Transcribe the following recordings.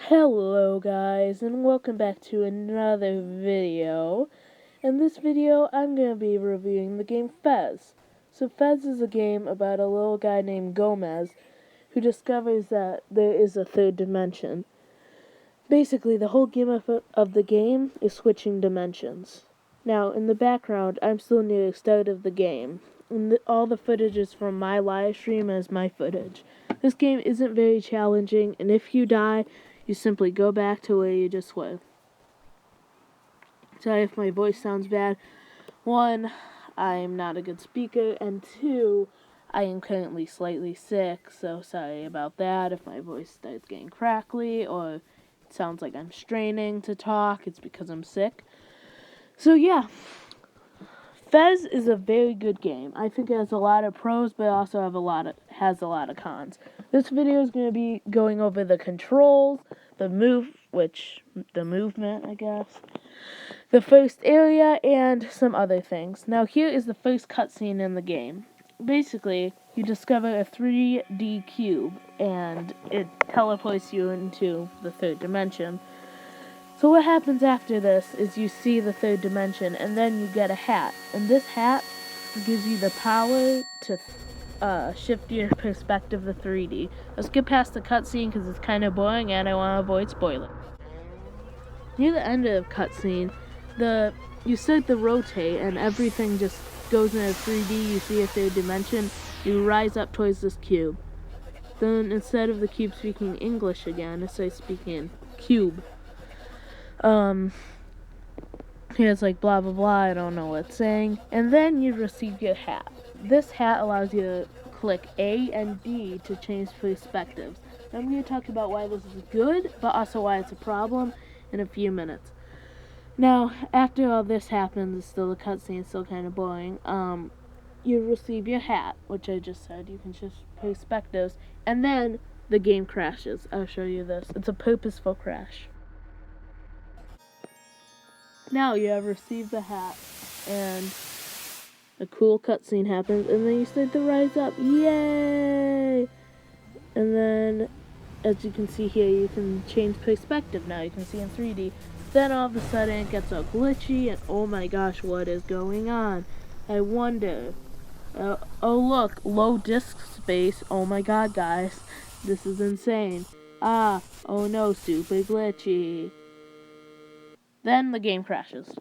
Hello guys, and welcome back to another video. In this video, I'm going to be reviewing the game Fez. So Fez is a game about a little guy named Gomez who discovers that there is a third dimension. Basically, the whole game of the game is switching dimensions. Now, in the background, I'm still near the start of the game. And all the footage is from my live stream as my footage. This game isn't very challenging, and if you die, you simply go back to where you just were. Sorry if my voice sounds bad. One, I'm not a good speaker, and two, I am currently slightly sick, so sorry about that. If my voice starts getting crackly or it sounds like I'm straining to talk, it's because I'm sick. So yeah, Fez is a very good game. I think it has a lot of pros, but it also has a lot of cons. This video is going to be going over the controls, the movement, I guess, the first area, and some other things. Now, here is the first cutscene in the game. Basically, you discover a 3D cube, and it teleports you into the third dimension. So what happens after this is you see the third dimension, and then you get a hat. And this hat gives you the power to shift your perspective to 3D. Let's get past the cutscene because it's kind of boring, and I want to avoid spoilers. Near the end of the cutscene, you start to rotate, and everything just goes into 3D. You see a third dimension. You rise up towards this cube. Then instead of the cube speaking English again, it starts speaking cube. Here it's like blah blah blah, I don't know what it's saying. And then you receive your hat. This hat allows you to click A and D to change perspectives. I'm going to talk about why this is good, but also why it's a problem in a few minutes. Now, after all this happens, the cutscene is still kind of boring. You receive your hat, which I just said, you can shift perspectives, and then the game crashes. I'll show you this. It's a purposeful crash. Now you have received the hat, and a cool cutscene happens, and then you start to rise up. Yay! And then, as you can see here, you can change perspective now. You can see in 3D. Then all of a sudden it gets all glitchy, and oh my gosh, what is going on? I wonder. Oh look, low disk space. Oh my god, guys. This is insane. Oh no, super glitchy. Then the game crashes.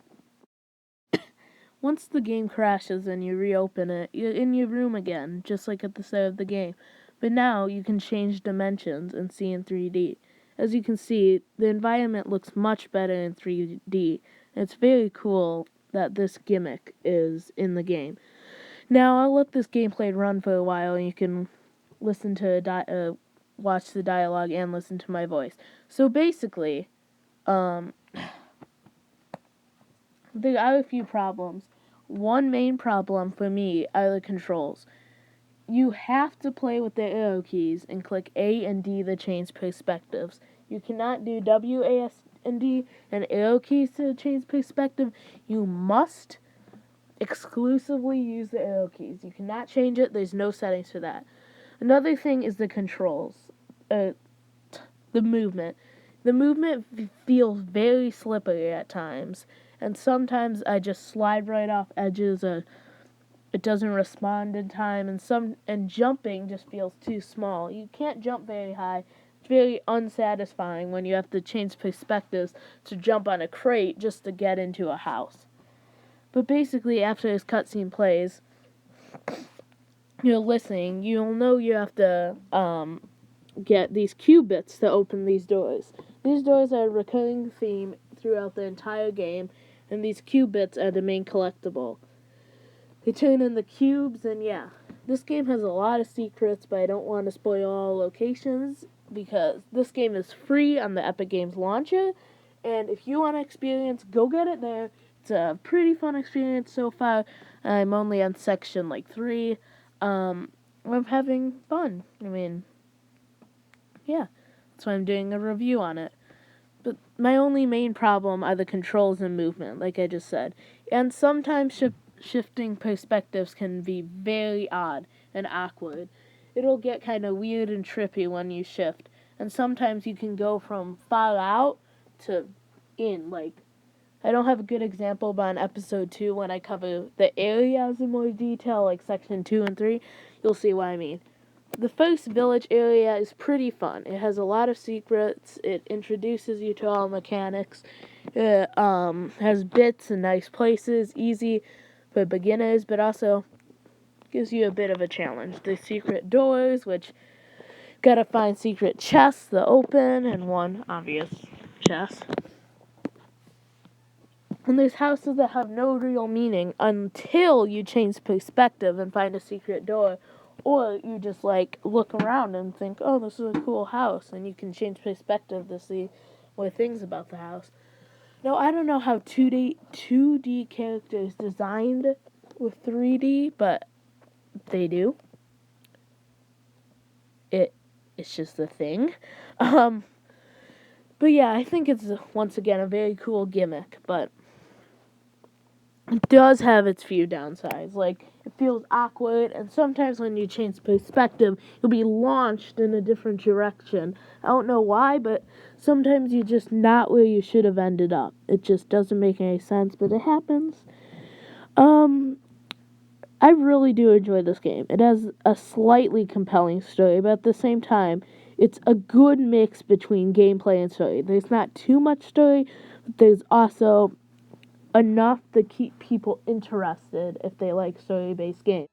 Once the game crashes and you reopen it, you're in your room again, just like at the start of the game. But now you can change dimensions and see in 3D. As you can see, the environment looks much better in 3D. And it's very cool that this gimmick is in the game. Now, I'll let this gameplay run for a while, and you can listen to watch the dialogue and listen to my voice. So basically, there are a few problems. One main problem for me are the controls. You have to play with the arrow keys and click A and D to change perspectives. You cannot do W, A, S, and D and arrow keys to change perspective. You must exclusively use the arrow keys. You cannot change it. There's no settings for that. Another thing is the controls. The movement. The movement feels very slippery at times. And sometimes I just slide right off edges, or it doesn't respond in time, and jumping just feels too small. You can't jump very high. It's very unsatisfying when you have to change perspectives to jump on a crate just to get into a house. But basically, after this cutscene plays, you're listening, you'll know you have to get these qubits to open these doors. These doors are a recurring theme throughout the entire game, and these qubits are the main collectible. They turn in the cubes, and yeah. This game has a lot of secrets, but I don't want to spoil all locations, because this game is free on the Epic Games launcher, and if you want to experience, go get it there. It's a pretty fun experience so far. I'm only on section, 3. I'm having fun. Yeah. That's why I'm doing a review on it. But my only main problem are the controls and movement, like I just said. And sometimes shifting perspectives can be very odd and awkward. It'll get kind of weird and trippy when you shift. and sometimes you can go from far out to in. Like, I don't have a good example, but in episode 2, when I cover the areas in more detail, like section 2 and 3, you'll see what I mean. The first village area is pretty fun. It has a lot of secrets. It introduces you to all mechanics. It has bits and nice places, easy for beginners, but also gives you a bit of a challenge. There's secret doors, which gotta find secret chests to open, and one obvious chest. And there's houses that have no real meaning until you change perspective and find a secret door. Or you just like look around and think, oh, this is a cool house, and you can change perspective to see more things about the house. Now, I don't know how 2D characters designed with 3D, but they do. It's just a thing. But yeah, I think it's once again a very cool gimmick, but it does have its few downsides. Like, it feels awkward, and sometimes when you change perspective, you'll be launched in a different direction. I don't know why, but sometimes you're just not where you should have ended up. It just doesn't make any sense, but it happens. I really do enjoy this game. It has a slightly compelling story, but at the same time, it's a good mix between gameplay and story. There's not too much story, but there's also enough to keep people interested if they like story-based games.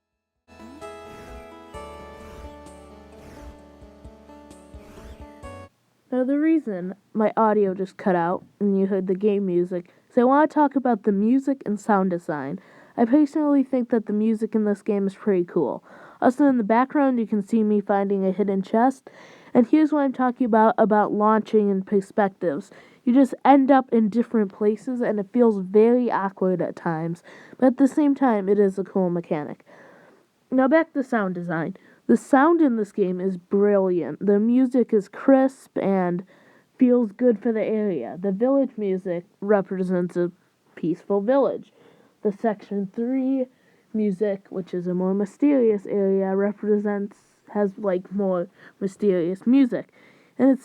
Now, the reason my audio just cut out and you heard the game music is I want to talk about the music and sound design. I personally think that the music in this game is pretty cool. Also, in the background, you can see me finding a hidden chest. And here's what I'm talking about launching and perspectives. You just end up in different places, and it feels very awkward at times. But at the same time, it is a cool mechanic. Now back to sound design. The sound in this game is brilliant. The music is crisp and feels good for the area. The village music represents a peaceful village. The section 3 music, which is a more mysterious area, has like more mysterious music. And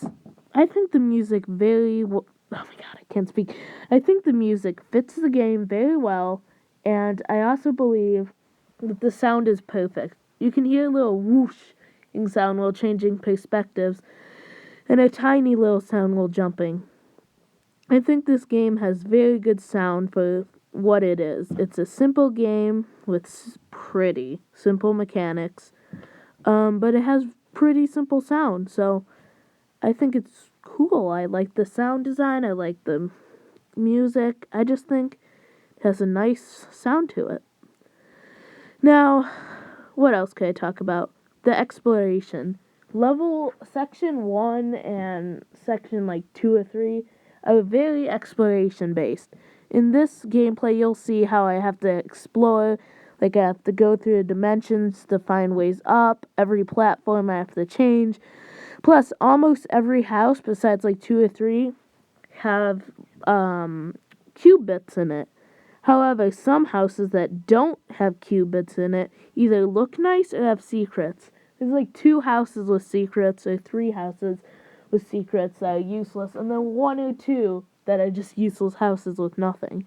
I think the music oh my god, I can't speak. I think the music fits the game very well, and I also believe that the sound is perfect. You can hear a little whooshing sound while changing perspectives, and a tiny little sound while jumping. I think this game has very good sound for what it is. It's a simple game with pretty simple mechanics, but it has pretty simple sound, so I think it's cool. I like the sound design, I like the music. I just think it has a nice sound to it. Now, what else could I talk about? The exploration. Section 1 and section 2 or 3 are very exploration based. In this gameplay, you'll see how I have to explore. Like, I have to go through the dimensions to find ways up. Every platform I have to change. Plus, almost every house, besides 2 or 3, have qubits in it. However, some houses that don't have qubits in it either look nice or have secrets. There's 2 houses with secrets or 3 houses with secrets that are useless, and then 1 or 2 that are just useless houses with nothing.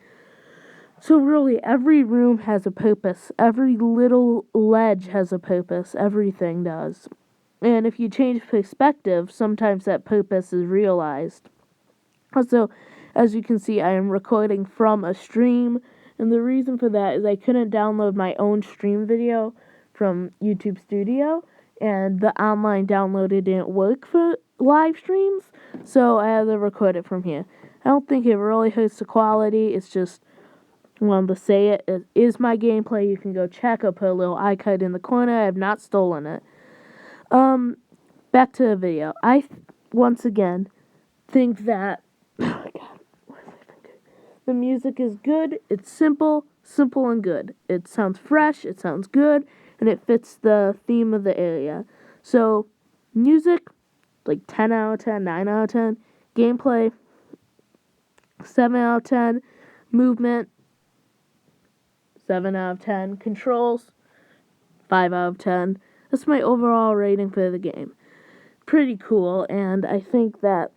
So really, every room has a purpose. Every little ledge has a purpose. Everything does. And if you change perspective, sometimes that purpose is realized. Also, as you can see, I am recording from a stream, and the reason for that is I couldn't download my own stream video from YouTube Studio, and the online downloader didn't work for live streams, so I had to record it from here. I don't think it really hurts the quality, it's just, I wanted to say it. It is my gameplay, you can go check. I'll put a little icon in the corner. I have not stolen it. Back to the video. Once again, think that oh my god, what was I thinking? The music is good, it's simple and good. It sounds fresh, it sounds good, and it fits the theme of the area. So, music, 10 out of 10, 9 out of 10. Gameplay, 7 out of 10. Movement, 7 out of 10. Controls, 5 out of 10. That's my overall rating for the game. pretty cool, and I think that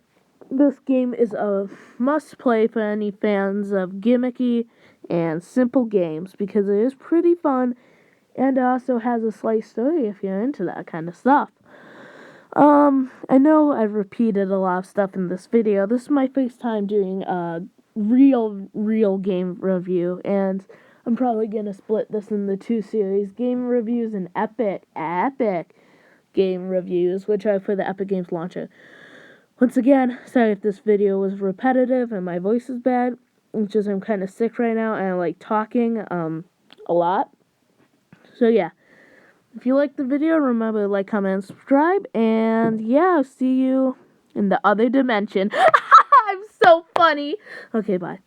this game is a must-play for any fans of gimmicky and simple games, because it is pretty fun, and it also has a slight story if you're into that kind of stuff. I know I've repeated a lot of stuff in this video. This is my first time doing a real game review, and I'm probably gonna split this into two series: game reviews and epic game reviews, which are for the Epic Games launcher. Once again, sorry if this video was repetitive and my voice is bad. It's just I'm kind of sick right now and I like talking a lot. So yeah, if you liked the video, remember to like, comment, and subscribe. And yeah, I'll see you in the other dimension. I'm so funny. Okay, bye.